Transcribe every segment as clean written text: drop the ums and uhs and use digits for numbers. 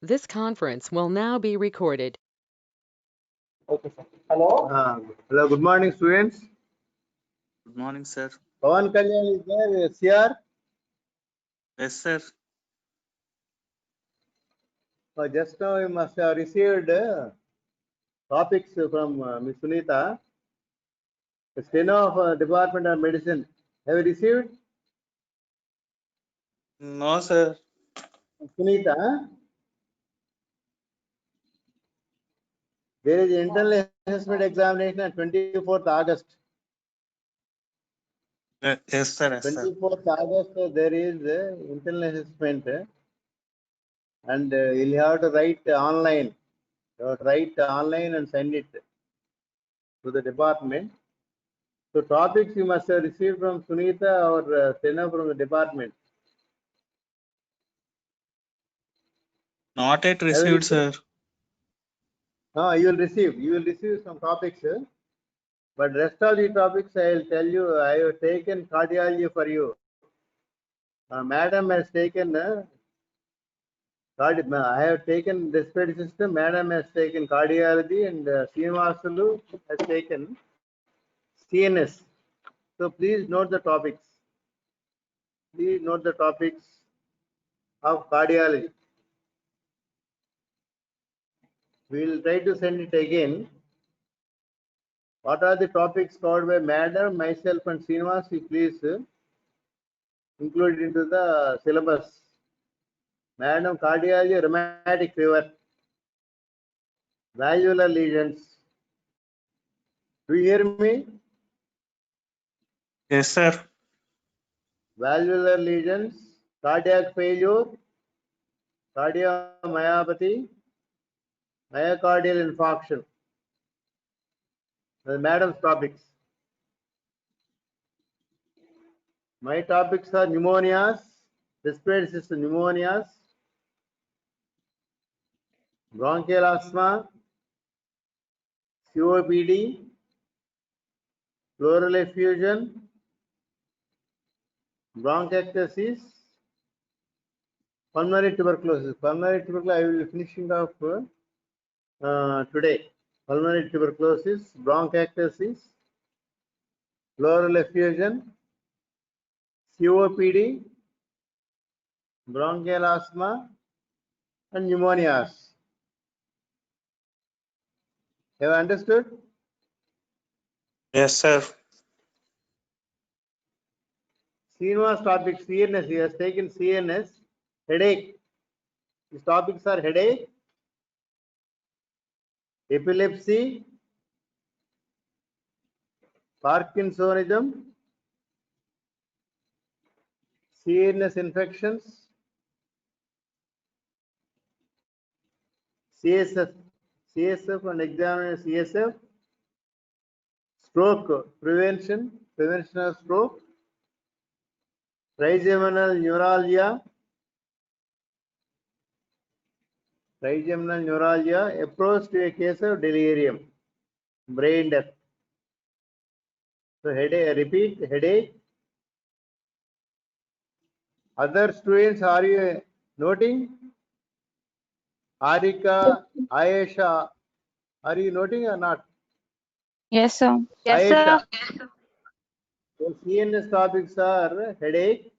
This conference will now be recorded. Okay, sir. Hello. Hello, good morning, students. Good morning, sir. Pawan Kalyan is there, CR. Yes, sir. Just now you must have received topics from Ms. Sunita, the steno of Department of Medicine. Have you received? No, sir. Sunita, there is internal assessment examination on 24th August. Yes, sir. Yes, sir. 24th August, there is internal assessment, and you'll have to write online. You have to write online and send it to the department. So topics you must have received from Sunita or Steno from the department. Not yet Have you received, sir. You will receive. You will receive some topics, but rest of the topics I will tell you. I have taken cardiology for you. Madam has taken I have taken respiratory system. Madam has taken cardiology, and Srinivasulu has taken CNS. So please note the topics. Please note the topics of cardiology. We will try to send it again. What are the topics covered by Madam, myself, and Srinivas? You please include it into the syllabus. Madam, cardiology, rheumatic fever, valvular lesions. Do you hear me? Yes, sir. Valvular lesions, cardiac failure, cardiomyopathy, myocardial infarction. Madam's topics. My topics are pneumonias, respiratory system pneumonias, bronchial asthma, COPD, pleural effusion, bronchiectasis, pulmonary tuberculosis. Pulmonary tuberculosis I will be finishing off today. Pulmonary tuberculosis, bronchiectasis, pleural effusion, COPD, bronchial asthma, and pneumonias. Have you understood? Yes, sir. Srinivas topic CNS. He has taken CNS. Headache. These topics are headache, epilepsy, Parkinsonism, CNS infections, CSF and examiner CSF, stroke prevention of stroke, trigeminal neuralgia, approach to a case of delirium, brain death. So headache, repeat, headache. Other students, are you noting? Harika, Ayesha, are you noting or not? Yes, sir. Yes, Ayesha. sir. So CNS topics are headache,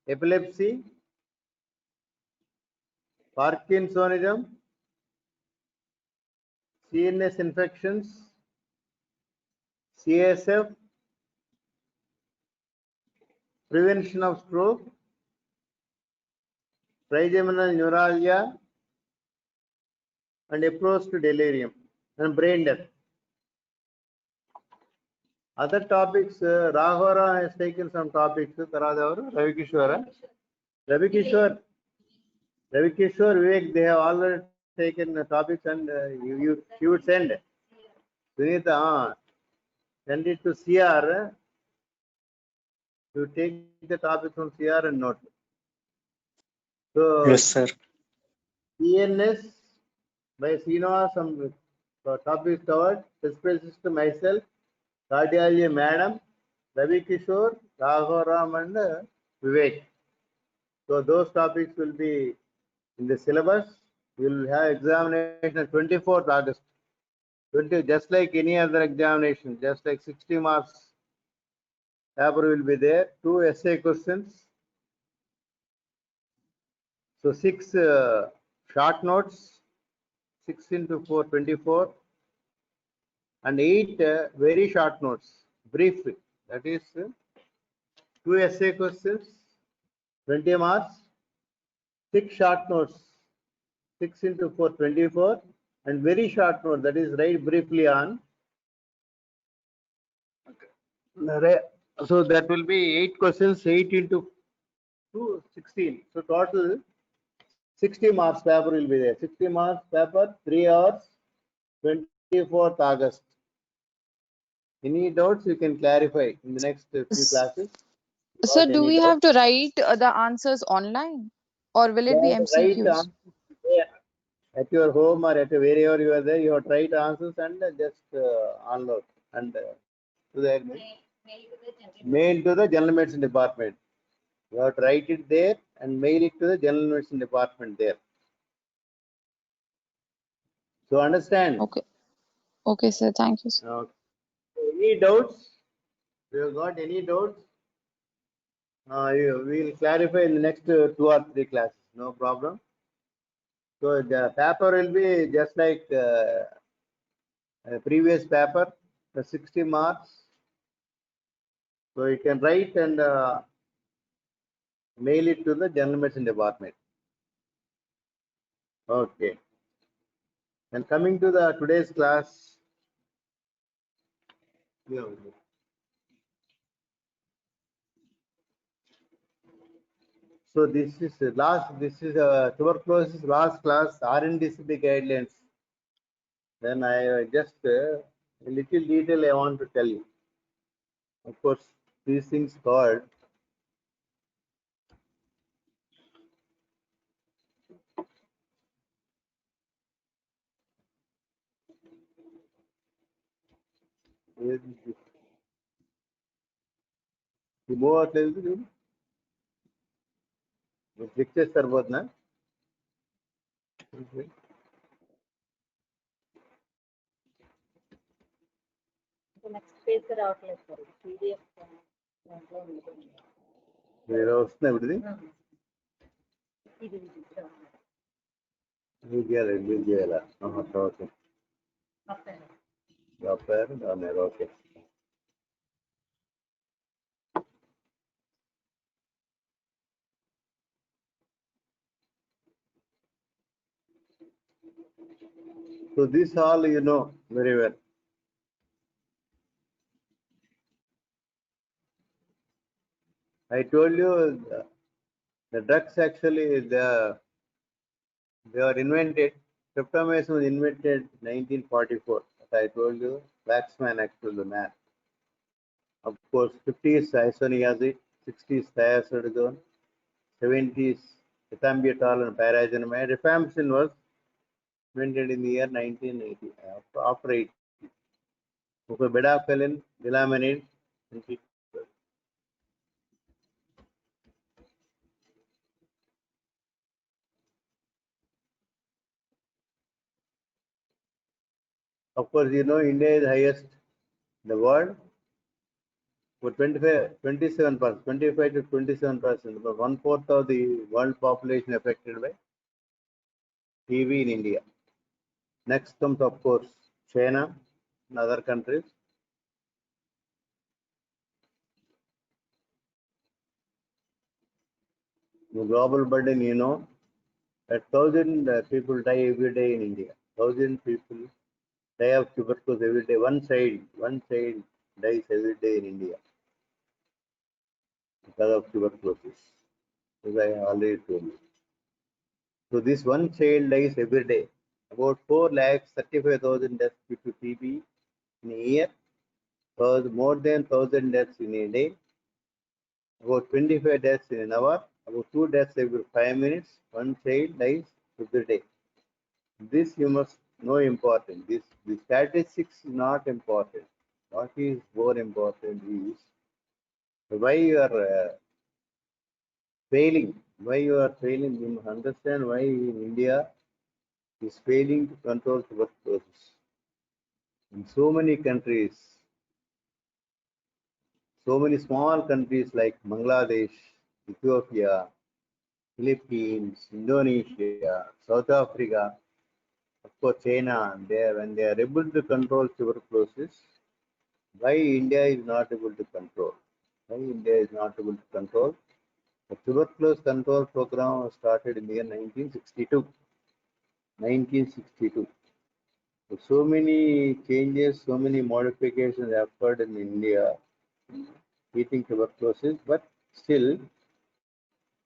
epilepsy, Parkinsonism, CNS infections, CSF, prevention of stroke, trigeminal neuralgia, and approach to delirium and brain death. Other topics, Rahora has taken some topics. Ravi Kishore, Vivek, they have already taken the topics, and you would send. Sunita, send it to CR. You take the topic from CR and note. So Yes, sir. CNS by Sino, some topics covered. Respiratory system myself, cardiology madam, Ravi Kishore, Raghuram, and Vivek. So those topics will be In the syllabus, you will have examination on 24th August. 20, just like any other examination, just like 60 marks paper will be there, 2 essay questions. So 6 short notes, 6 into 4, 24, and 8 very short notes, brief. That is 2 essay questions, 20 marks, 6 short notes, 6 into 4, 24, and very short note, that is write briefly on. So that will be 8 questions, 8 into 2, 16. So total 60 marks paper will be there. 60 marks paper, 3 hours, 24th August. Any doubts you can clarify in the next few classes. So Got do any we doubt? have to write the answers online or will it be You have to write MCQs? answers there. At your home or at wherever you are there, you have to write answers and just unload and to the mail to the general medicine department. You have to write it there and mail it to the general medicine department there. So understand. Okay. Okay, sir. Thank you, sir. Any doubts? If you have got any doubts, we will clarify in the next 2 or 3 classes. No problem. So the paper will be just like previous paper, the 60 marks. So you can write and mail it to the general medicine department. Okay. And coming to the today's class. So this is tuberculosis last class RNDCP guidelines. Then I just a little detail I want to tell you. Of course, these things called the more pictures are both na. Next page రావట్లేదు sir PDF దాంట్లో ఉంటుంది వేరే వస్తుంది ఇప్పుడు ఇది release చేయాలా okay okay. So this all you know very well. I told you the drugs actually they are invented. Tryptamicin was invented 1944. As I told you, Waxman actually the man. Of course, 50s isoniazid, 60s thiazolidine, 70s ethambutol and pyrazinamide. Rifampicin was invented in the year 1980. After 80. Okay, bedaquiline, delamanid, of course, you know India is highest in the world. For 27%, 25 to 27%, about 1/4 of the world population affected by TB in India. Next comes, of course, China and other countries. The global burden, you know, that 1,000 people die every day in India. 1,000 people die of tuberculosis every day. One child dies every day in India because of tuberculosis, as I already told you. So this one child dies every day. About 4,35,000 deaths due to TB in a year. Because more than 1,000 deaths in a day. About 25 deaths in an hour. About 2 deaths every 5 minutes. One child dies every day. This you must know important. The statistics is not important. What is more important is why you are failing why you are failing. You must understand why in India is failing to control tuberculosis. In so many countries, so many small countries like Bangladesh, Ethiopia, Philippines, Indonesia, South Africa, of course China, when they are able to control tuberculosis, why India is not able to control? Why India is not able to control? The tuberculosis control program was started in the year 1962. 1962. So many changes, so many modifications occurred in India treating tuberculosis, but still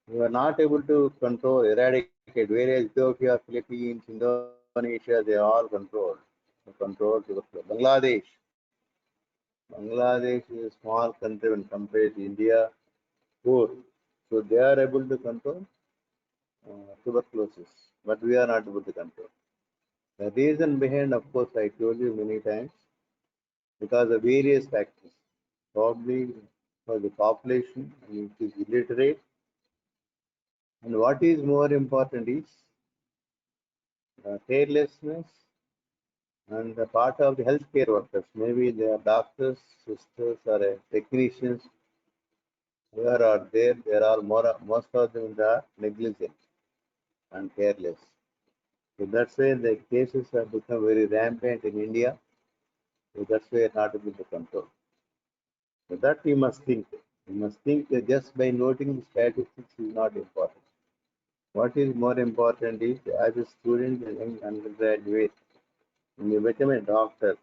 we were not able to control, eradicate. Whereas Ethiopia, Philippines, Indonesia, they all control tuberculosis. Bangladesh is a small country when compared to India, poor. So they are able to control tuberculosis, but we are not able to control. The reason behind, of course, I told you many times, because of various factors. Probably for the population, which is illiterate. And what is more important is carelessness and the part of the healthcare workers. Maybe they are doctors, sisters, or technicians who are there. There are most of them are negligent and careless. So that's why the cases have become very rampant in India. So that's why not able to control. So that we must think. We must think that just by noting the statistics is not important. What is more important is as a student, a young undergraduate, when you become a doctor,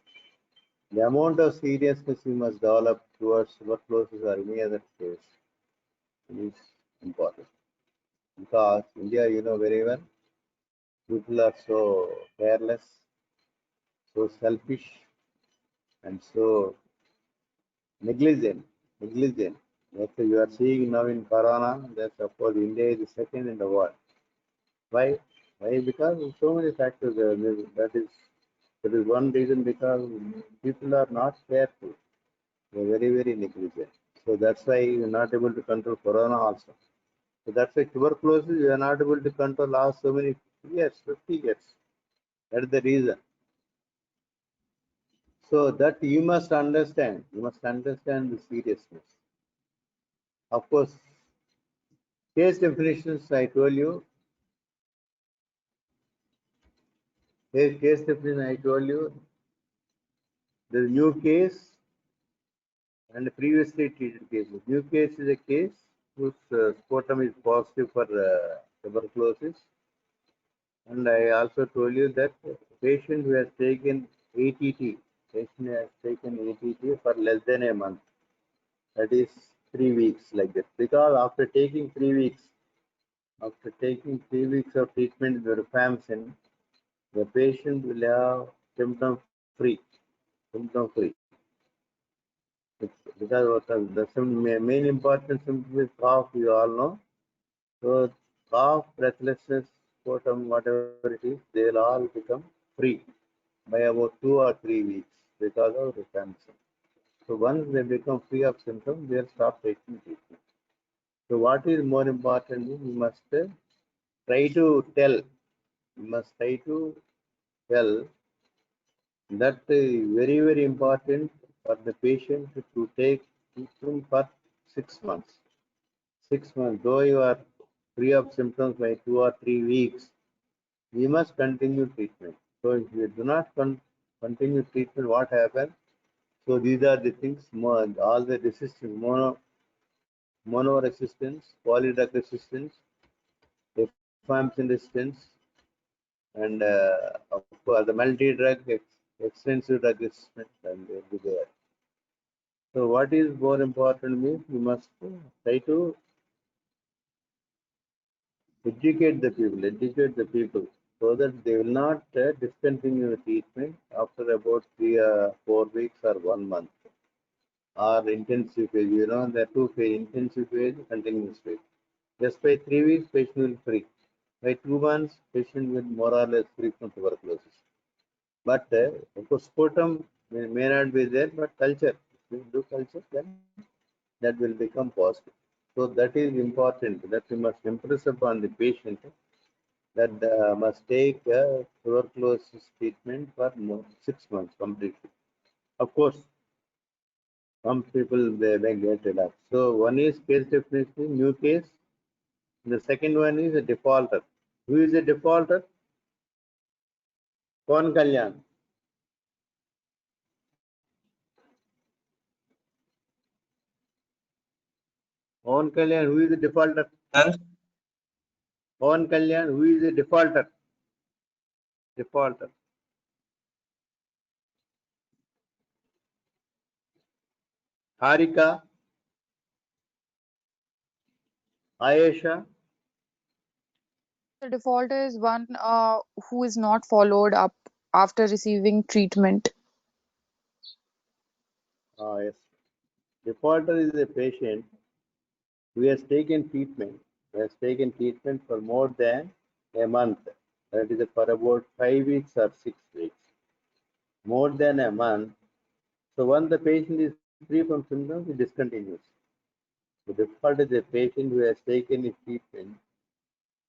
the amount of seriousness you must develop towards tuberculosis or any other case is important. Because India, you know very well, people are so careless, so selfish, and so negligent. Negligent. That's what you are seeing now in Corona. That's of course India is the second in the world. Why? Why? Because of so many factors. That is one reason, because people are not careful. They're very, very negligent. So that's why we're not able to control corona also. So that's why tuberculosis we are not able to control last so many years, 50 years. That's the reason. So that you must understand. You must understand the seriousness. Of course, case definitions I told you. Case definition I told you. The new case and previously treated cases. New case is a case whose sputum is positive for tuberculosis. And I also told you that patient who has taken ATT, patient has taken ATT for less than a month, that is 3 weeks like that. Because after taking 3 weeks, of treatment with rifampicin, the patient will have symptom free. Because the main important symptom is cough, you all know. So cough, breathlessness, sputum, whatever it is, they will all become free by about 2 or 3 weeks because of rifampicin. So once they become free of symptoms, they'll stop taking treatment. So what is more important is you must try to tell. You must try to tell that very, very important for the patient to take treatment for 6 months. 6 months, though you are free of symptoms by 2 or 3 weeks, we must continue treatment. So if you do not continue treatment, what happens? So these are the things, all the resistance, mono resistance, polydrug resistance, rifampicin resistance, and of course the multi-drug, extensive drug resistance, and they will be there. So what is more important means we must try to educate the people so that they will not discontinue the treatment after about 3 or 4 weeks or 1 month. Or intensive phase, you know, there are two phase, intensive phase, continuous phase. Just by 3 weeks, patient will free. By 2 months, patient will more or less free from tuberculosis. But of course, sputum may not be there, but culture, if you do culture, then that will become positive. So that is important, that we must impress upon the patient that must take tuberculosis treatment for 6 months completely. Of course, some people they get relaxed. So one is case definition, new case. The second one is a defaulter. Who is a defaulter? Pawan Kalyan. Pawan Kalyan, who is the defaulter? Sir, Pawan Kalyan, who is the defaulter? Defaulter. Harika, Ayesha, The defaulter is one who is not followed up after receiving treatment. yes. Defaulter is a patient who has taken treatment, for more than a month. That is for about 5 weeks or 6 weeks. More than a month. So once the patient is free from symptoms, he discontinues. The default is a patient who has taken his treatment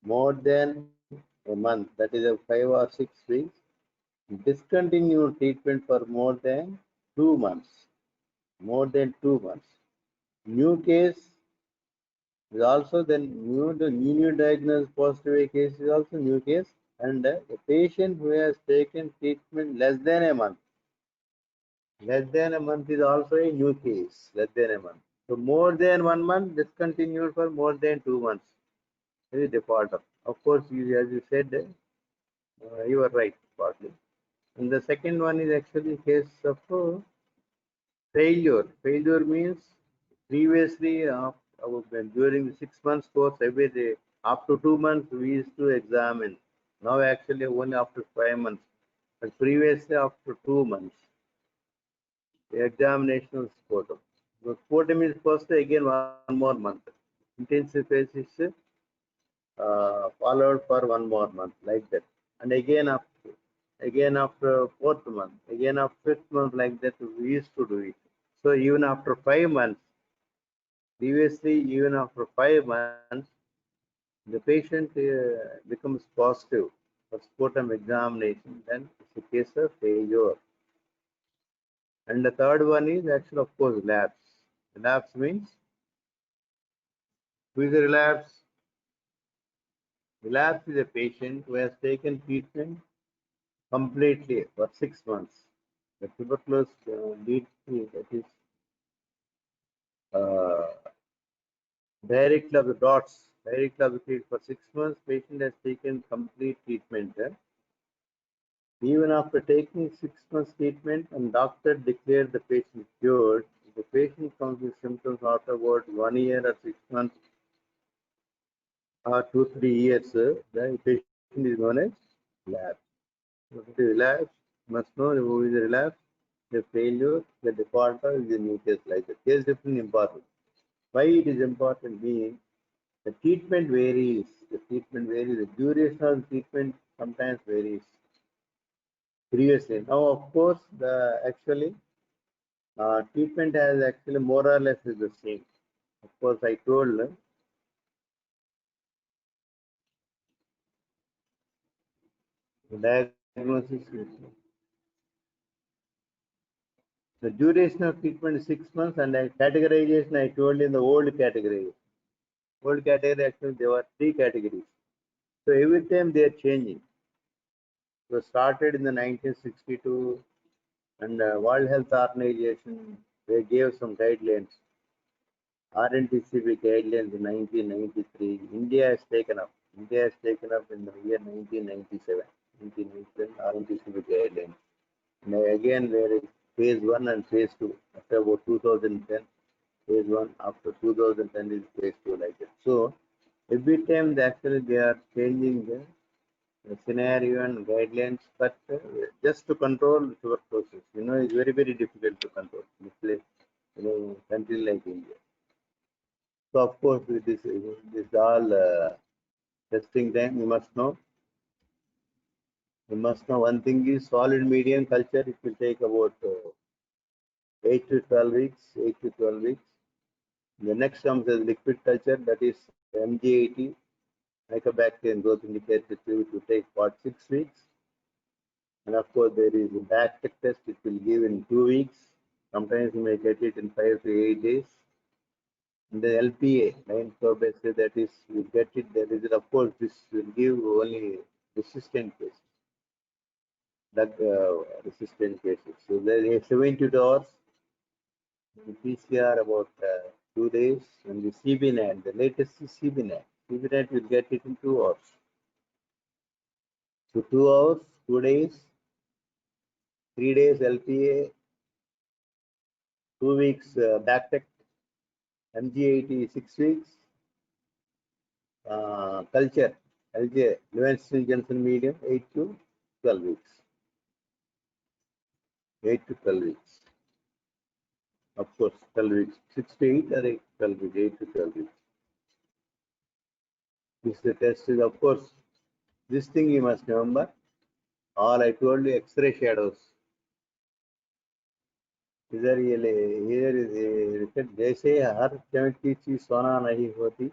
more than a month, that is a 5 or 6 weeks, discontinue treatment for more than 2 months. More than 2 months. New case is also then the newly diagnosed positive case is also new case, and a patient who has taken treatment less than a month. Less than a month is also a new case. Less than a month. So more than 1 month discontinued for more than 2 months. This is defaulter. Of course, as you said, you are right partly. And the second one is actually case of failure. Failure means previously during the 6 months course every day after 2 months we used to examine. Now actually only after 5 months. But previously after 2 months. The examination of sputum. The sputum is first again 1 more month. Intensive phase is followed for 1 more month like that. And again after 4th month, again after 5th month like that we used to do it. So even after 5 months, previously even after 5 months, the patient becomes positive for sputum examination, then it's a case of failure. And the third one is actually of course relapse. Relapse means who is a relapse? Relapse is a patient who has taken treatment completely for 6 months. The tuberculosis leads to that is uh, directly of the dots, directly of the treatment for 6 months. Patient has taken complete treatment. Even after taking 6 months treatment and doctor declared the patient cured, the patient comes with symptoms after about 1 year or 6 months or 2-3 years, the patient is known as relapse. The relapse must know who is the relapse, the failure, the defaulter is the new case like that. Case different important. Why it is important being the treatment varies. The treatment varies. The duration of the treatment sometimes varies. Previously, now of course the actually treatment has actually more or less is the same. Of course, I told the diagnosis is the duration of treatment is 6 months, and categorization I told in the old category. Old category actually there were 3 categories. So every time they are changing. So started in the 1962, and World Health Organization they gave some guidelines. RNTCP guidelines in 1993. India has taken up. India has taken up in the year 1997. 1997 RNTCP guidelines. And again there is phase 1 and phase 2. After about 2010, phase 1. After 2010 is phase 2 like that. So every time they are changing the scenario and guidelines, but just to control tuberculosis, it's very, very difficult to control. Country like India. So of course, with this all testing time, you must know. You must know one thing is solid medium culture. It will take about 8 to 12 weeks. 8 to 12 weeks. The next comes as liquid culture, that is MG80, Mycobacterium growth indicator to take 6 weeks. And of course, there is a back test, it will give in 2 weeks. Sometimes you may get it in 5 to 8 days. And the LPA, line probacid, that is, you get it, there is, of course, this will give only resistant cases, drug resistant cases. So there is 72 hours, the PCR about 2 days, and the CBNAT, the latest is CBNAT. CBNAT will get it in 2 hours. So 2 hours, 2 days, 3 days LPA, 2 weeks backtech, MG80 6 weeks, culture, LJ, Lewis Johnson medium 8 to 12 weeks. 8 to 12 weeks. Of course, 12 weeks. 6 to 8 or 12 weeks, 8 to 12 weeks. This the test is, of course, this thing you must remember. All I told you, X-ray shadows. इधर ये ले, here is जैसे हर chemical चीज सोना नहीं होती,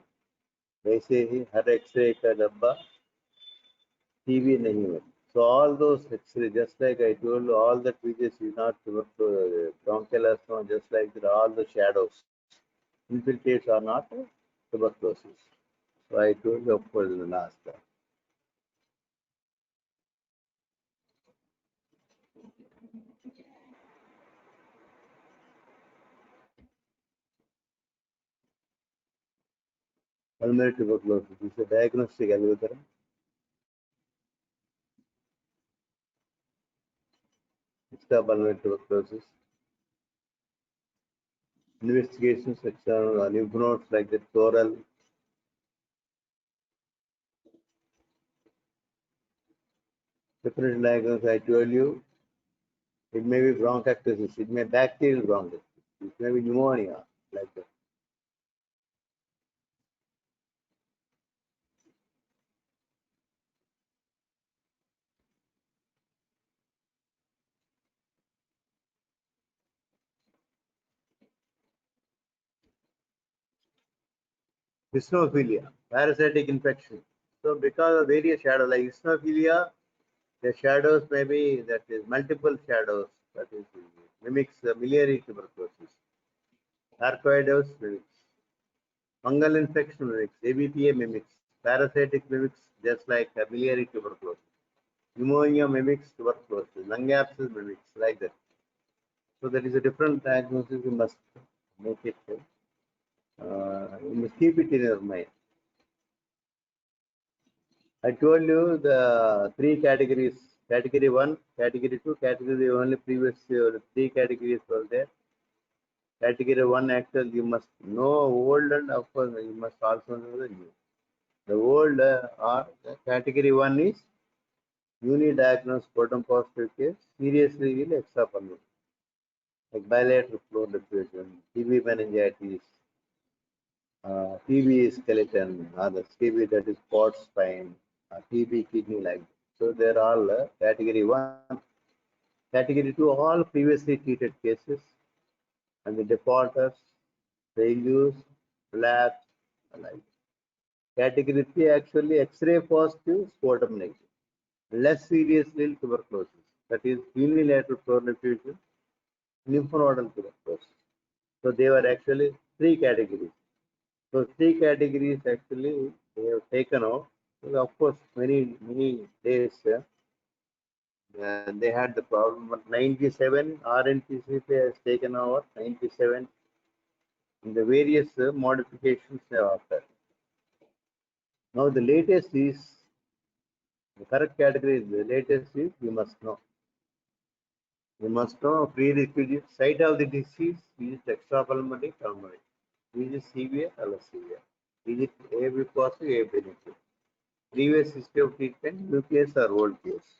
वैसे ही हर x ray का डब्बा टीवी नहीं होती. So all those X-ray, just like I told you, all the tweezers is not bronchial asthma, just like that, all the shadows, infiltrates are not tuberculosis. So I told you, of course, in the last time. Pulmonary tuberculosis is a diagnostic algorithm. Extrapulmonary tuberculosis. Investigations, external lymph nodes like the pleural. Different diagnosis, I told you. It may be bronchiectasis, it may be bacterial bronchiectasis, it may be pneumonia, like that. Eosinophilia, parasitic infection. So because of various shadows, like eosinophilia, the shadows may be, that is multiple shadows, that is mimics miliary tuberculosis. Sarcoidosis mimics. Fungal infection mimics. ABPA mimics. Parasitic mimics, just like miliary tuberculosis. Pneumonia mimics tuberculosis. Lung abscess mimics, like that. So there is a different diagnosis, you must make it. You must keep it in your mind. I told you the 3 categories, category 1, category 2, category only previous 3 categories were there. Category 1 actually you must know old, and of course you must also know the new. The old category 1 is newly diagnosed proton positive case, seriously ill extrapulmonary, like bilateral floor diffusion, TB meningitis, TB skeleton, or the TB that is port spine, TB kidney, like that. So they are all category 1. Category 2, all previously treated cases, and the defaulters, failures, relapse, like that. Category 3 actually X-ray positive, sputum negative, less seriously tuberculosis, that is unilateral floor diffusion, lymphnodal tuberculosis. So they were actually 3 categories. So 3 categories actually they have taken out. So of course, many days they had the problem. But 97 RNTCP has taken over. 97 in the various modifications they have occurred. Now the latest is the correct category. Is the latest is you must know. You must know prerequisite site of the disease. Is it extrapulmonary, pulmonary? Is it severe or less severe? Is it A positive, A negative? Previous history of treatment, new case or old case?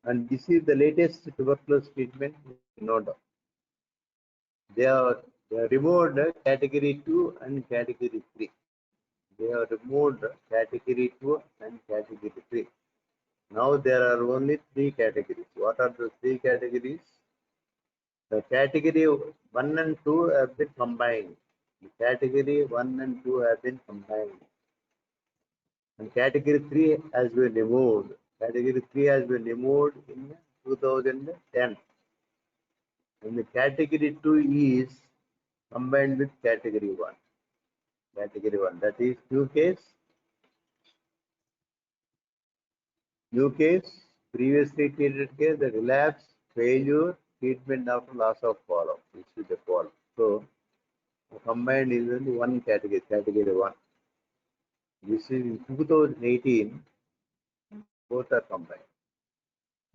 And this is the latest tuberculosis treatment, no doubt. They have removed category 2 and category 3. They have removed category 2 and category 3. Now there are only 3 categories. What are the 3 categories? The category 1 and 2 have been combined. The category 1 and 2 have been combined. And category 3 has been removed. Category 3 has been removed in 2010. And the category 2 is combined with category 1. Category 1, that is new case, previously treated case, the relapse, failure, treatment after loss of follow-up. This is the follow-up. So combined is only one category, category 1. This is in 2018, both are combined.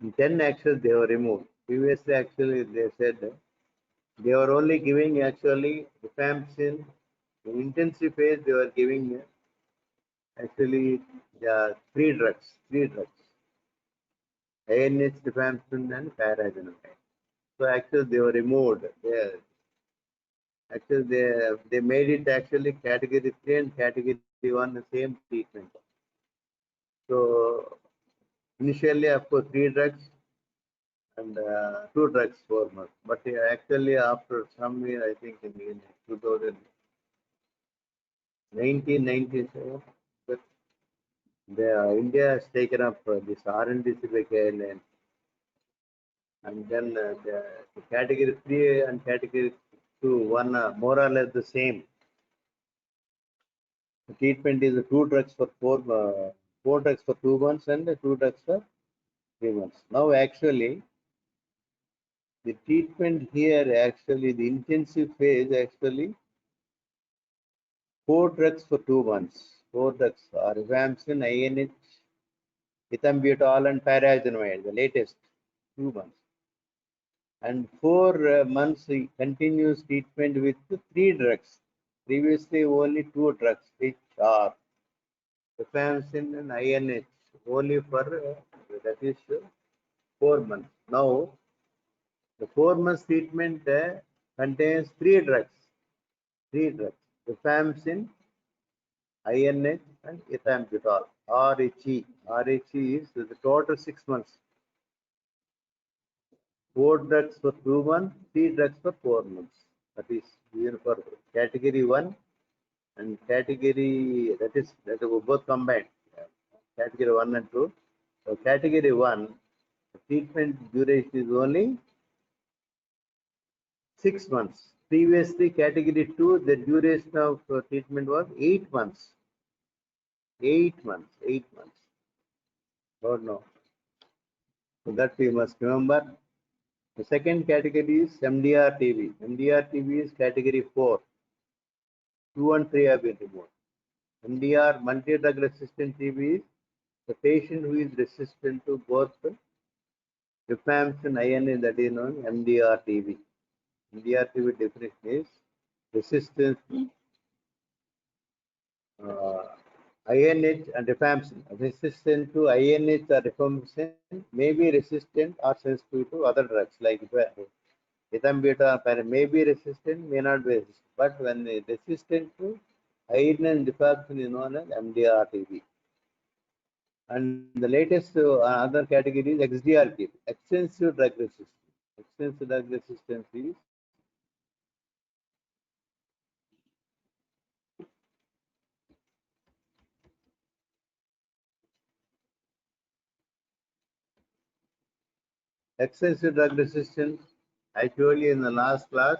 In 10 actions they were removed. Previously, actually, they said they were only giving actually rifampicin. In intensive phase, they were giving actually three drugs. ANH, rifampicin, and pyrazinamide. So actually, they were removed. They made it actually category 3 and category 1 the same treatment. So initially, of course, 3 drugs and 2 drugs 4 months. But actually, after some year, I think in 1997, India has taken up this R&D guideline, and then the category 3 and category 2, 1 more or less the same. The treatment is 2 drugs for 4 drugs for 2 months and 2 drugs for 3 months. Now actually, the treatment here actually the intensive phase actually 4 drugs for 2 months. 4 drugs are rifampicin, INH, ethambutol, and pyrazinamide, the latest 2 months. And 4 months continuous treatment with 3 drugs. Previously only 2 drugs, which are rifampicin and INH, only for that is 4 months. Now the 4 months treatment contains 3 drugs. 3 drugs, rifampicin, INH, and ethambutol, RHE. RHE is the total 6 months. 4 drugs for 2 months, 3 drugs for 4 months. That is given for category 1 and category, that is both combined. Category 1 and 2. So category 1, the treatment duration is only 6 months. Previously, category 2, the duration of treatment was 8 months. 8 months. Oh no. So that we must remember. The second category is MDR-TB. MDR-TB is category 4. 2 and 3 have been removed. MDR, multi-drug resistant TB, is the patient who is resistant to both rifampicin, INH, that is known as MDR-TB. MDR-TB definition is resistance to INH and rifampicin. Resistant to INH or rifampicin may be resistant or sensitive to other drugs like ethambutol may be resistant, may not be resistant. But when resistant to INH and rifampicin is known as MDR-TB. And the latest other category is XDR-TB, extensive drug resistance. Extensive drug resistance is extensive drug resistance. I told you in the last class,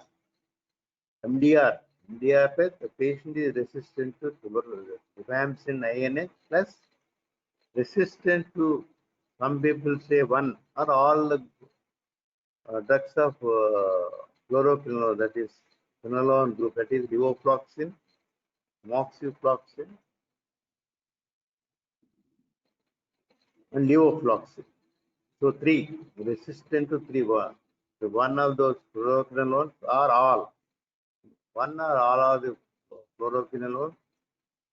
MDR plus the patient is resistant to rifampicin, INH plus resistant to, some people say one or all the drugs of fluoroquinolone, that is quinolone group, that is levofloxacin, moxifloxacin, and levofloxacin. So 3, resistant to 3. So one of those fluoroquinolones are all. One or all of the fluoroquinolone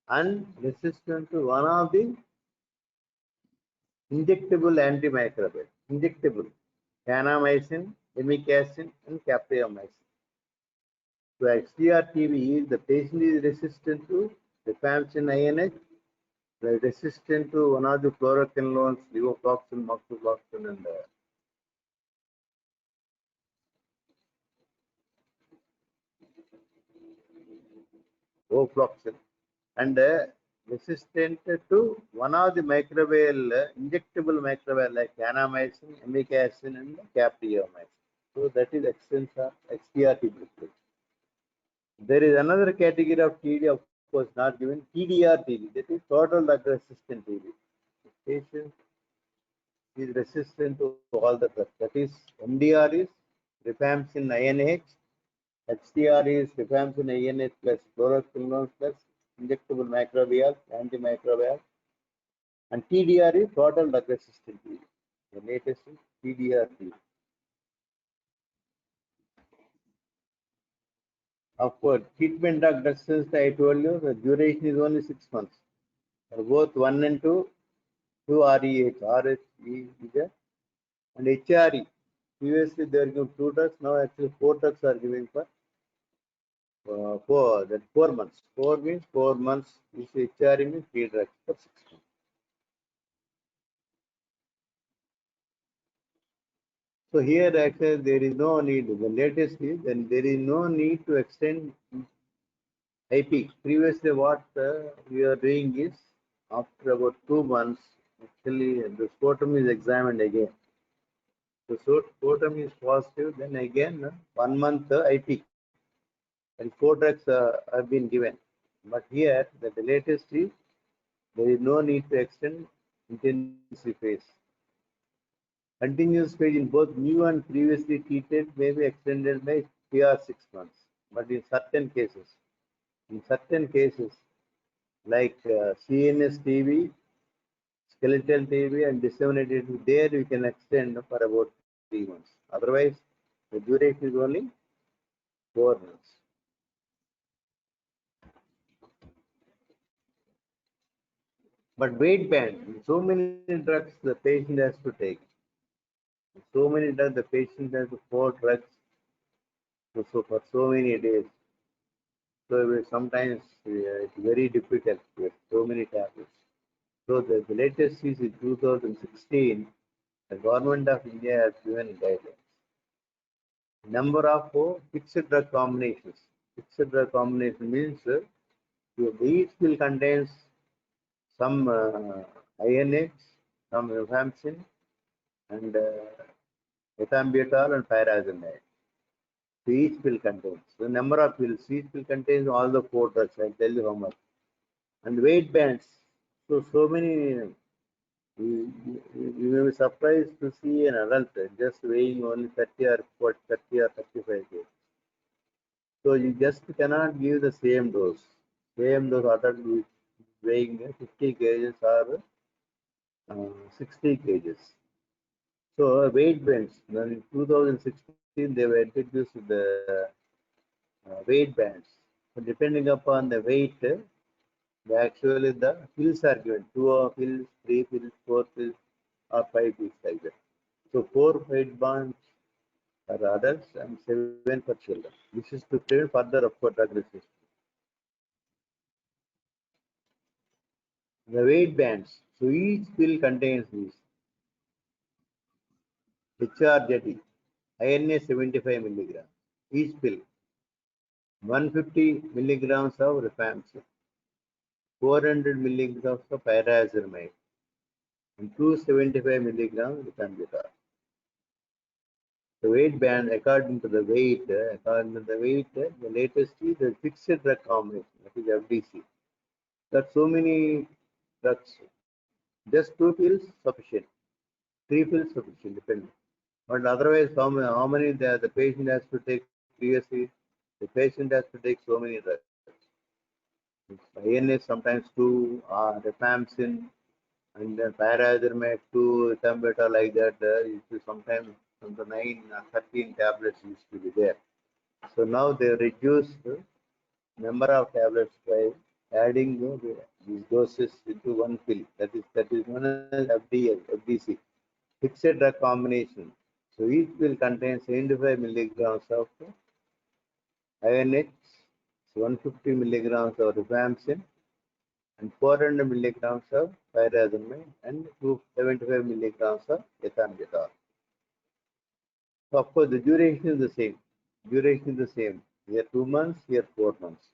and resistant to one of the injectable antimicrobial. Injectable. Kanamycin, amikacin, and capreomycin. So XDR-TB is the patient is resistant to rifampicin, INH, resistant to one of the fluoroquinolones, levofloxacin, moxifloxacin, and ofloxacin, and resistant to one of the microbial, injectable microbial like kanamycin, amikacin, and capryomycin. So that is extent of XTR TB. There is another category of TB, of course, not given, TDR TB, that is total drug resistant TB. The patient is resistant to all the drugs. That is, MDR is rifampicin INH, HTR is rifampicin INH plus fluoroquinolones plus injectable microbial, antimicrobial, and TDR is total drug resistant TB. The latest is TDR TB. Of course, treatment drug resistance, I told you, the duration is only 6 months. For both 1 and 2 REH, RHE is there, and HRE. Previously they were given 2 drugs, now actually 4 drugs are given for 4 months. 4 means 4 months. This HRE means 3 drugs for 6 months. So here actually there is no need. The latest is then there is no need to extend IP. Previously what we are doing is after about 2 months, actually the scrotum is examined again. The scrotum is positive, then again 1 month IP and 4 drugs have been given. But here the latest is there is no need to extend intensive phase. Continuous phase in both new and previously treated may be extended by 3 or 6 months. But in certain cases, like CNS TB, skeletal TB, and disseminated TB, there we can extend for about 3 months. Otherwise, the duration is only 4 months. But weight band, so many drugs the patient has to take. So many drugs the patient has to 4 drugs so for so many days. So sometimes it's very difficult with so many tablets. So the latest is in 2016, the government of India has given guidelines. Number of fixed drug combinations. Fixed drug combination means each will contains some INH, some rifampicin, and ethambutol and pyrazinamide. So each pill contains. The number of pills, each pill contains all the 4 drugs. I'll tell you how much. And weight bands. So many. You may be surprised to see an adult just weighing only 30 or 35 kg. So you just cannot give the same dose. Same dose adult weighing 50 kg or 60 kg. So weight bands. Then in 2016 they were introduced the weight bands. So depending upon the weight, actually the pills are given. 2 pills, 3 pills, 4 pills, or 5 pills like that. So 4 weight bands for adults and 7 for children. This is to prevent further upward drug resistance. The weight bands. So each pill contains these. HRZT, INA 75 milligrams. Each pill. 150 milligrams of rifampicin, 400 milligrams of pyrazinamide, and 275 milligrams of ethambutol. The weight band according to the weight, the latest is the fixed drug combination, that is FDC. There are so many drugs. Just 2 pills sufficient, 3 pills sufficient, depending. But otherwise, how many the patient has to take previously? The patient has to take so many drugs. INS sometimes 2, rifampicin, and then pyrazinamide 2, ethambutol like that. Sometimes from the 9 or 13 tablets used to be there. So now they reduced the number of tablets by adding these doses into 1 pill. That is known as FDC, fixed drug combination. So each pill contains 75 milligrams of INH, 150 milligrams of rifampicin, and 400 milligrams of pyrazinamide, and 275 milligrams of ethambutol. So of course the duration is the same. Here 2 months, here 4 months.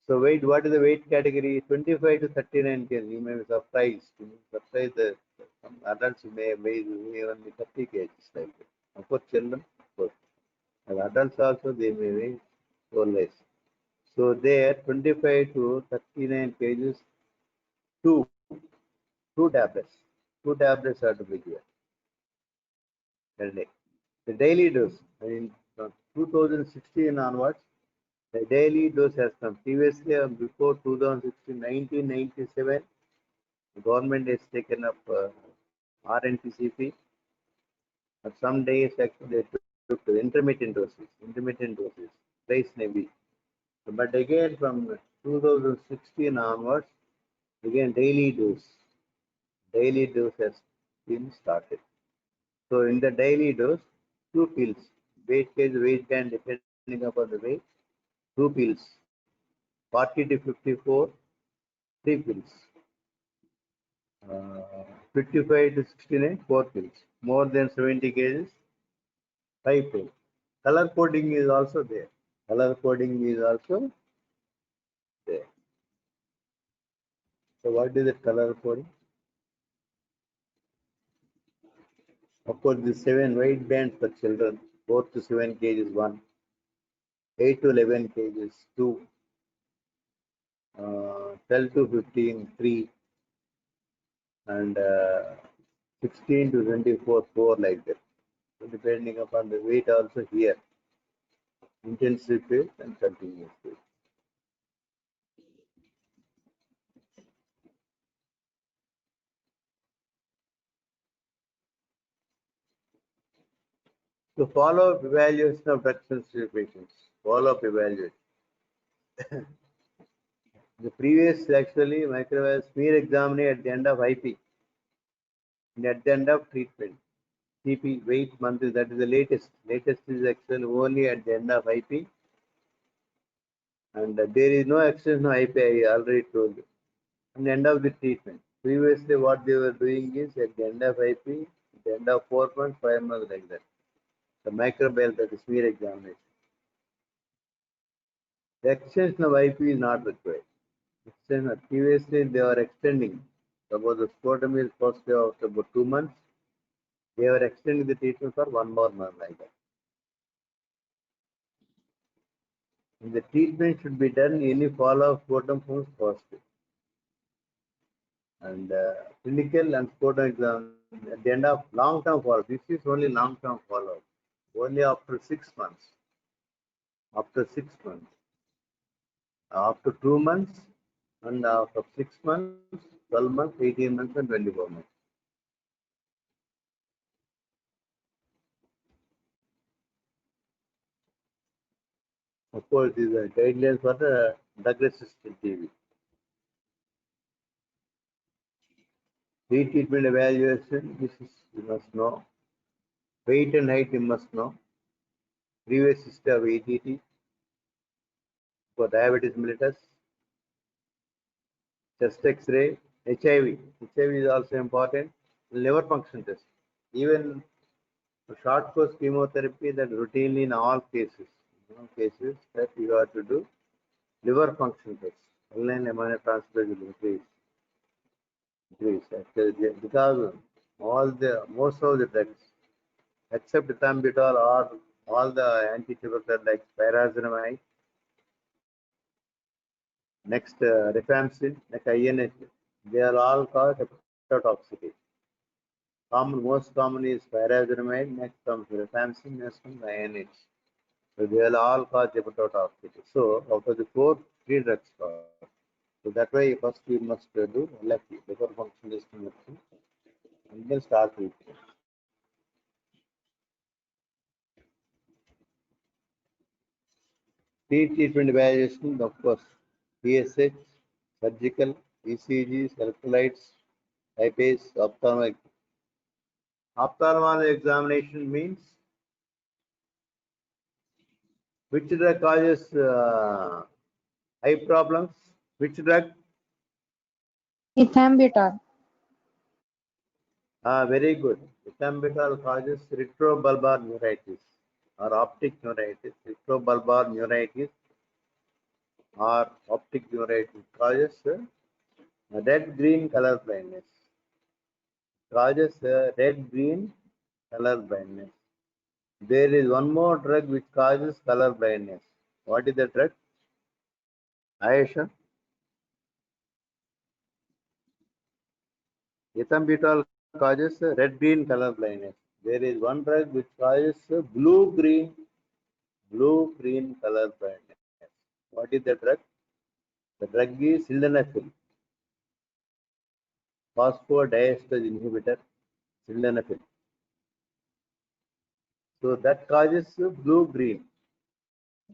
So weight, what is the weight category? 25 to 39 kg. You may be surprised. You may be surprised that some adults may weigh even 30 kg. Like that. Of course, children, of course. And adults also, they may weigh so less. So there, 25 to 39 kgs, two tablets. Two tablets are to be given per day. The daily dose, from 2016 onwards, the daily dose has come. Previously, before 2016, 1997, the government has taken up RNTCP. But some days actually they took the intermittent doses, twice in a week. But again, from 2016 onwards, again daily dose has been started. So in the daily dose, two pills, weight band depending upon the weight, two pills, 40 to 54, three pills, 55 to 69, four pills, more than 70 kgs, five pills. Color coding is also there. Color coding is also there. So what is the color coding? Of course, the 7 weight bands for children, 4 to 7 kgs 1, 8 to 11 kgs 2, 12 to 15 3, and 16 to 24 4, like that. So depending upon the weight also here, intensive phase and continuous phase. So follow-up evaluation of drug sensitive patients. Follow-up evaluation. The previous actually microbial smear examining at the end of IP and at the end of treatment. CP weight month, that is the latest. Latest is actually only at the end of IP, and there is no extension of IP. I already told you. At the end of the treatment. Previously, what they were doing is at the end of IP, at the end of 4 months, 5 months, like that. The microbial, that is smear examination. The extension of IP is not required. Previously, they were extending. Suppose the sputum is positive after about 2 months, they were extending the treatment for 1 more month, like that. And the treatment should be done any follow-up sputum forms positive. And clinical and sputum exam at the end of long-term follow-up. This is only long-term follow-up. Only after 6 months. After 6 months. After 2 months, and after 6 months, 12 months, 18 months, and 24 months. Of course, these are guidelines for the drug-resistant TB. Pre-treatment evaluation, this is you must know. Weight and height you must know. Previous history of ATT for diabetes mellitus. Chest X-ray, HIV. HIV is also important. Liver function test. Even for short course chemotherapy, that routinely in all cases, that you have to do liver function test. Alanine aminotransferase will increase. Because most of the drugs, except ethambutol or all the anti-tubercular like pyrazinamide, next rifampicin, next INH, they are all called hepatotoxicity. Most common is pyrazinamide, next comes rifampicin, next comes INH. So they are all cause hepatotoxicity. So out of the 3 drugs called. So that way first we must do LFT, liver function test medicine, and then start with it. Pre-treatment evaluation, of course, PSH, surgical, ECGs, electrolytes, lipase, ophthalmic. Ophthalmology examination means which drug causes eye problems? Which drug? Ethambutol. Very good. Ethambutol causes or optic neuritis causes red-green color blindness. Causes red-green color blindness. There is one more drug which causes color blindness. What is the drug? Ayesha? Ethambutol causes red-green color blindness. There is one drug which causes blue-green color blindness. What is the drug? The drug is sildenafil, phosphodiesterase inhibitor, sildenafil. So that causes blue-green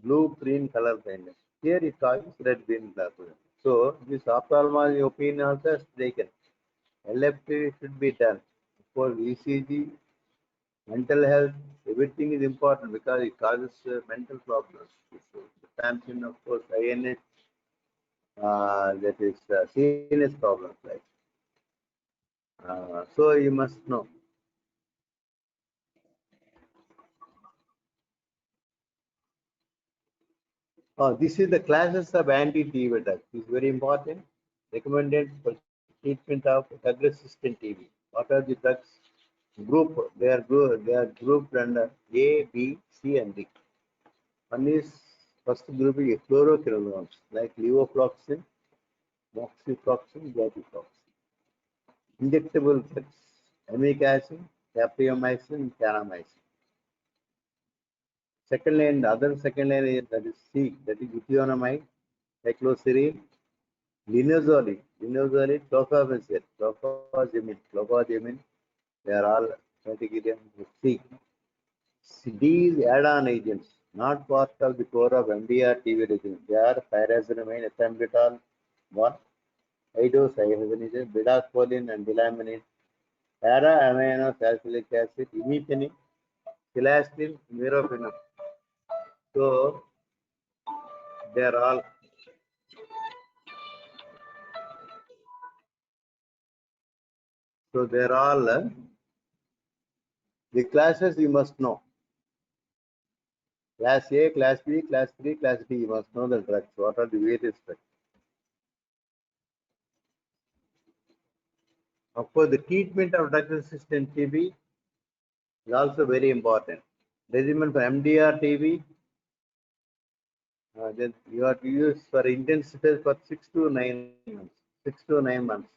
color blindness. Here it causes red-green color blindness. So this ophthalmology opinion also is taken. LFT should be done. For ECG, mental health, everything is important because it causes mental problems. So, Samson, of course, INH, that is CNS problems, right? So you must know. This is the classes of anti-TB drugs. This is very important. Recommended for treatment of drug-resistant TB. What are the drugs? Group. They are grouped under A, B, C, and D. One is first group is fluoroquinolones like levofloxacin, moxifloxacin, dapagliflozin. Injectable drugs: amikacin, capreomycin, kanamycin. Second line, the other second line is that is C, that is ethionamide, cycloserine, linezolid, clofazimine. They are all category of C. D is add-on agents, not part of the core of MDR-TB regimen. They are pyrazinamide, ethambutol, 1, high-dose isoconazole, bedaquiline, and dilamine, para-amino salicylic acid, imipenem, silastine, meropenem. So they are all the classes you must know. Class A, Class B, Class 3, Class D. You must know the drugs. What are the various drugs? Of course, the treatment of drug-resistant TB is also very important. Regimen for MDR TB, then you have to use for intensity for 6 to 9 months. 6 to 9 months.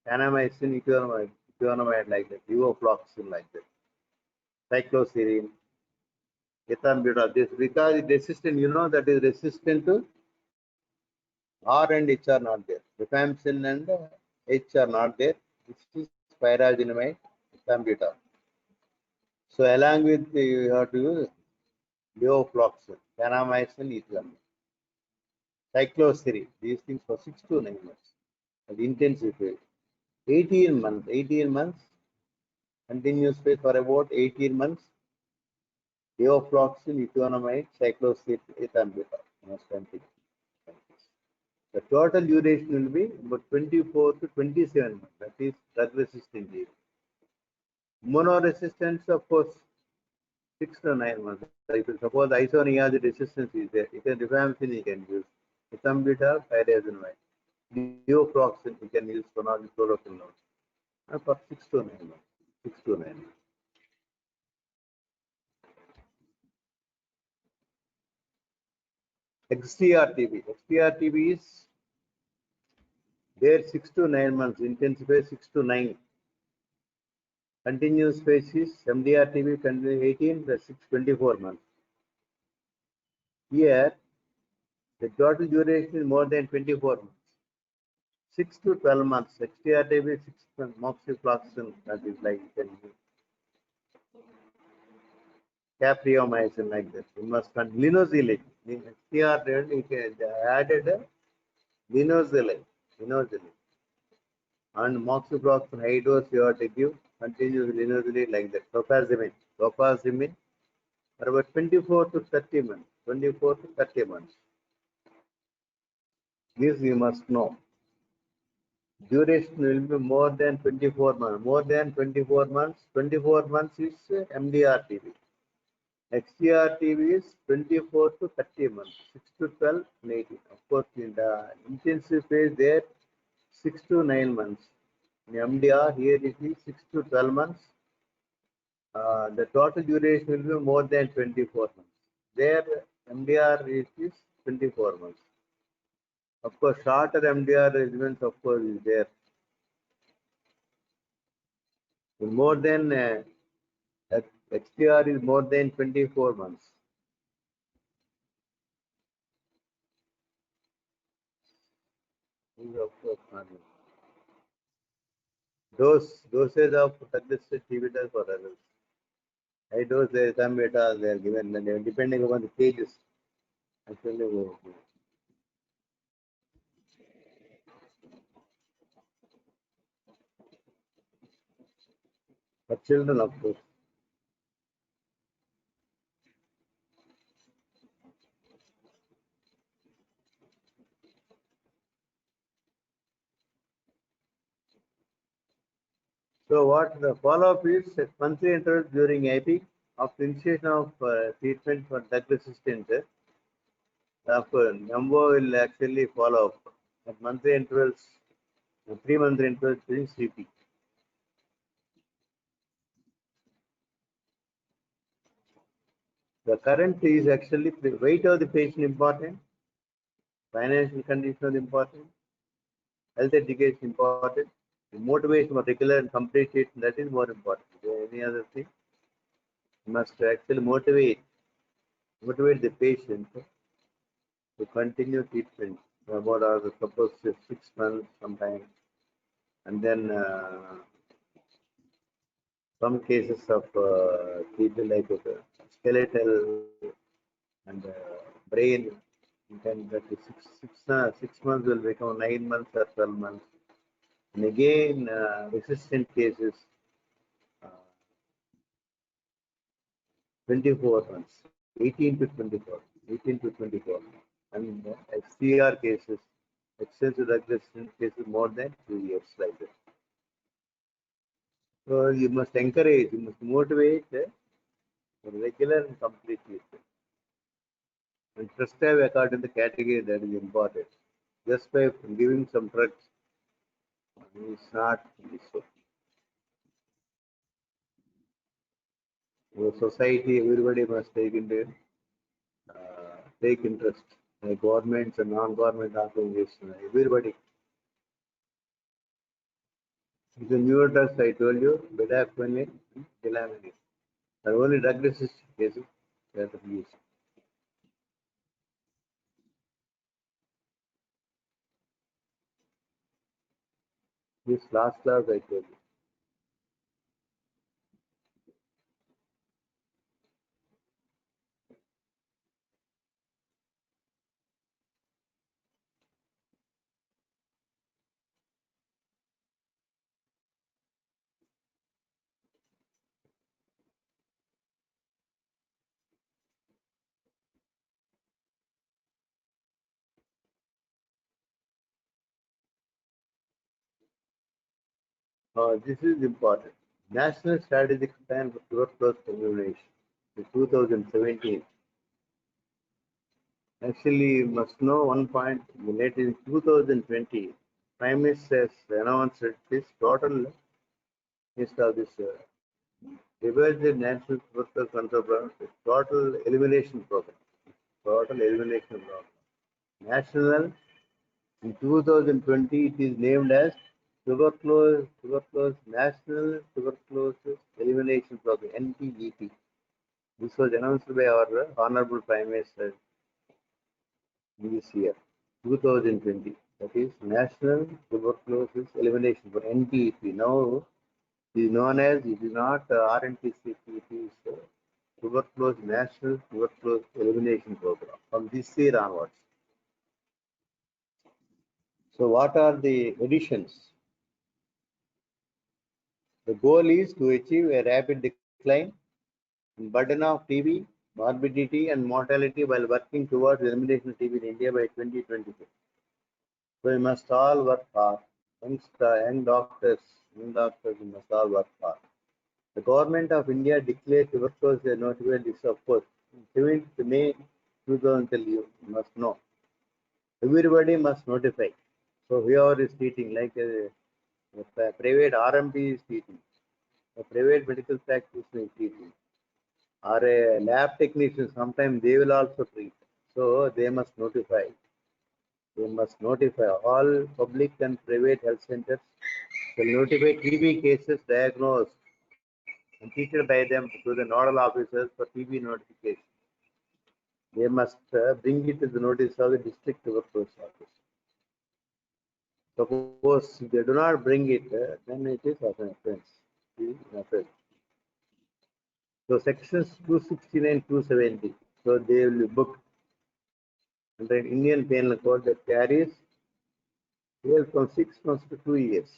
Kanamycin, ethionamide like that, levofloxacin like that, cycloserine, ethambutol. This because it's resistant, you know that is resistant to R and H are not there. Rifampicin and H are not there. This is pyrazinamide, ethambutol. So along with you have to use levofloxacin, kanamycin, ethambutol, cycloserine. These things for 6 to 9 months. And intensive phase. 18 months. Continuous phase for about 18 months. Levofloxacin, ethionamide, cycloserine, ethambutol. Must continue. The total duration will be about 24 to 27 months. That is drug resistant TB. Monoresistance, of course, 6 to 9 months. If you suppose isoniazid resistance is there, you can rifampicin you can use. Ethambutol, pyrazinamide. Levofloxacin you can use for fluoroquinolones. For 6 to 9 months. 6 to 9 months. XDR-TB. XDR-TB is there 6 to 9 months. Intensive phase 6 to 9. Continuous phase is MDR-TB continue 18 plus 6, 24 months. Here, the total duration is more than 24 months. 6 to 12 months. XDR-TB 6 months. Moxifloxacin, that is like capreomycin like this. You must continue. Linezolid. XDR added linezolid. And moxifloxacin high dose you have to give. Continuous linezolid like that. Clofazimine for about 24 to 30 months. 24 to 30 months. This you must know. Duration will be more than 24 months. More than 24 months. 24 months is MDR-TB. XDR TB is 24 to 30 months, 6 to 12 and 18. Of course, in the intensive phase there, 6 to 9 months. In MDR, here it is 6 to 12 months. The total duration will be more than 24 months. There, MDR is 24 months. Of course, shorter MDR regiments, of course, is there. More than XDR is more than 24 months. These are, of course, not. Doses of suggested TB for adults. High dose, there is some beta they are given, depending upon the stages. Actually, for children, of course. So what the follow-up is at monthly intervals during IP after initiation of treatment for drug resistant. NAMBO will actually follow up at monthly intervals, 3-month intervals during CP. The current is actually the weight of the patient important, financial condition is important, health education important, the motivation for regular and complete treatment, that is more important. Any other thing? You must actually motivate the patient to continue treatment about suppose 6 months sometime, and then some cases of people like skeletal and brain, then that is 6 months will become 9 months or 12 months, and again resistant cases 24 months, 18 to 24, 18 to 24, and XCR cases, extensive drug resistant cases more than 2 years like that. So you must encourage, you must motivate regular and complete treatment. And prescribe according to the category, that is important. Just by giving some drugs is not so. The society, everybody must take interest. The governments and non-government organizations, everybody. The newer drugs I told you, bedaquiline, tilamine. The only drug resistant cases that are used. This last class I told you. This is important. National Strategic Plan for Tuberculosis Elimination in 2017. Actually, you must know one point. Later in 2020, Prime Minister has announced this total list of this revised National Tuberculosis Control Program, total elimination program. Total elimination program. National in 2020, it is named as Tuberculosis National Tuberculosis Elimination Program, NTEP. This was announced by our Honorable Prime Minister this year, 2020. That is National Tuberculosis Elimination for NTEP. Now it is known as, it is not RNTCP, it is Tuberculosis National Tuberculosis Elimination Program from this year onwards. So what are the additions? The goal is to achieve a rapid decline in burden of TB, morbidity and mortality while working towards elimination of TB in India by 2025. So we must all work hard. Young doctors, we must all work hard. The government of India declared tuberculosis a notified list, of course. 7th May 2012, you must know. Everybody must notify. So whoever is treating, like a private RMP is treating, a private medical practitioner is treating, or a lab technician, sometimes they will also treat. So they must notify. They must notify all public and private health centers. Will notify TB cases diagnosed and treated by them to the nodal officers for TB notification. They must bring it to the notice of the district tuberculosis office. Suppose they do not bring it, then it is an offense. So sections 269, 270. So they will be booked under Indian Penal Code that carries jail from 6 months to 2 years.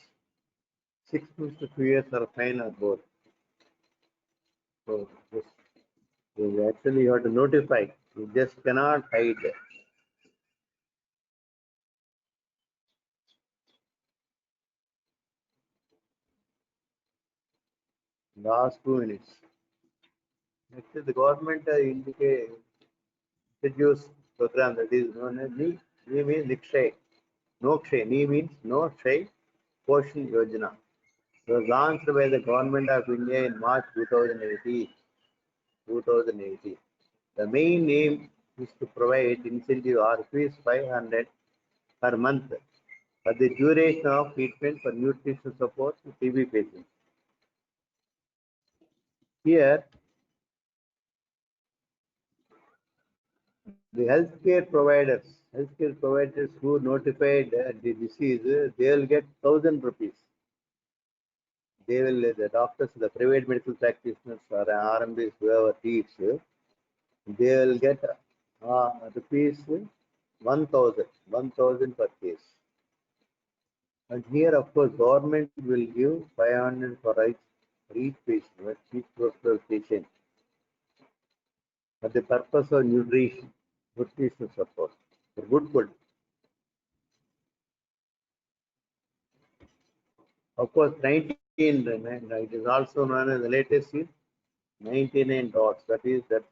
6 months to 2 years are fine or both. So actually you have to notify. You just cannot hide. Last 2 minutes. Next, the government introduced program that is known as NI. NI means Nikshay. No Kshay. NI means No Kshay Poshan Yojana. It was launched by the government of India in March 2018. The main aim is to provide incentive Rs 500 per month for the duration of treatment for nutrition support to TB patients. Here, the healthcare providers who notified the disease, they will get 1,000 rupees. They will, the doctors, the private medical practitioners or RMBs, whoever treats, they will get rupees 1,000 per case. And here, of course, government will give 500 for each patient, each patient, for the purpose of nutrition support, for good food. Of course, 19, it is also known as the latest is 99 dots. That means that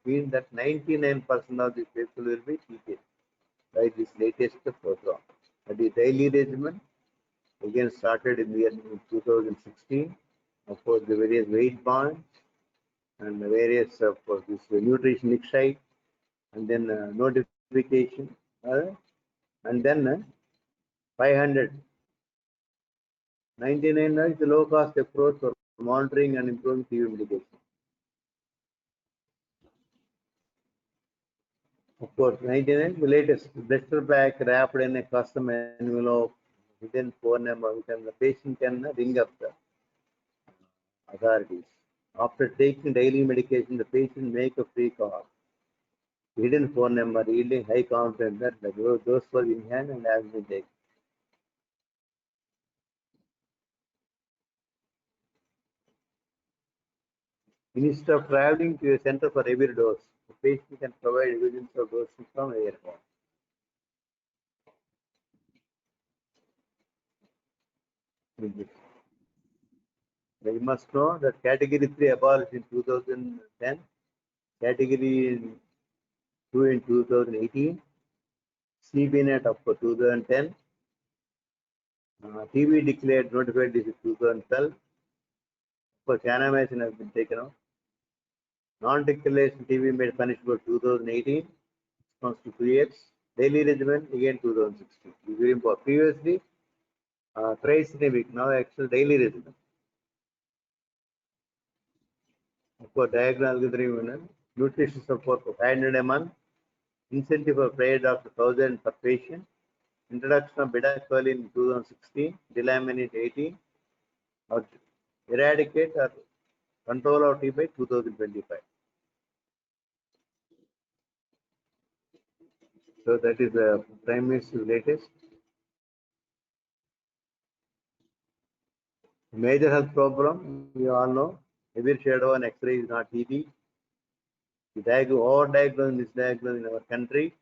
99% of the people will be treated by this latest program. That is daily regimen. Again, started in the year 2016. Of course, the various weight bands and the various, of course, this nutrition Nikshay, and then notification, and then 500. 99 is the low cost approach for monitoring and improving TB medication. Of course, 99 the latest. Blister pack wrapped in a custom envelope, hidden phone number, the patient can ring up the authorities. After taking daily medication, the patient make a free call. Hidden phone number, yielding high confidence that those were in hand and has been taken. Instead of traveling to a center for every dose, the patient can provide evidence of dosing from airport. You must know that category 3 abolished in 2010, category 2 in 2018, CBNet of 2010, TB declared notified this is 2012. For canamycin has been taken out. Non-declaration TB made punishable 2018, comes to 2 years. Daily regimen again 2016. Very important. Previously, thrice in a week, now actual daily regimen. For diagonal algorithm, nutrition support for 500 a month, incentive for private doctor 1,000 per patient, introduction of bedaquiline in 2016, Delamanid 18, or eradicate or control of TB by 2025. So that is the Prime Minister's latest. Major health problem, we all know, heavy shadow and X-ray is not TB. Overdiagnosed and misdiagnosed in our country.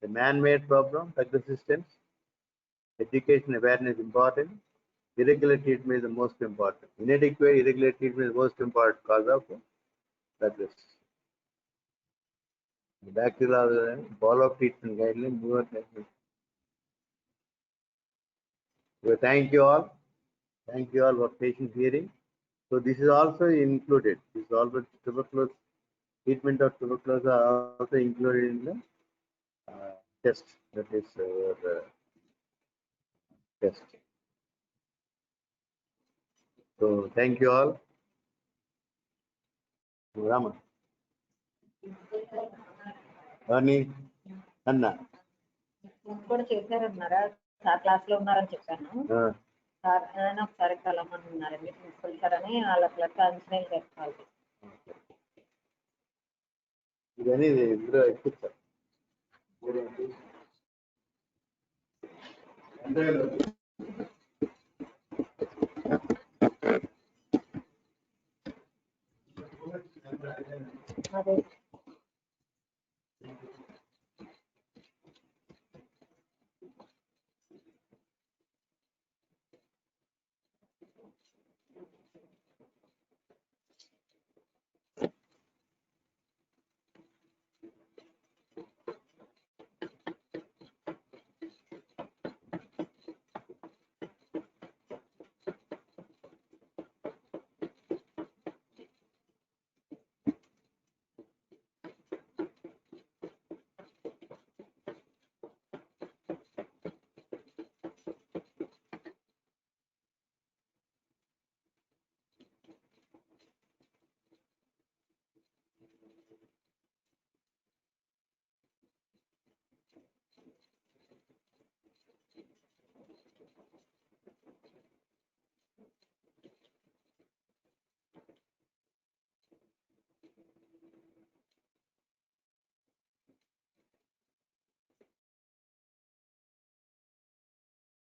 The man-made problem, drug resistance, education awareness important. irregular treatment is the most important. Inadequate irregular treatment is the most important cause of this. The bacterial follow-up treatment guideline. So thank you all. Thank you all for patient hearing. So this is also included. This is also tuberculosis, treatment of tuberculosis are also included in the test. That is test. So thank you all. Rama. Vani. Anna. కూడా చేశారన్నారా sir class లో ఉన్నారని చెప్పాను sir ఏదైనా ఒకసారి కలమని ఉన్నారండి principal sir అని వాళ్ళ class answer చెప్పాలి ఇదని ఇందులో ఎక్కిస్తారు అదే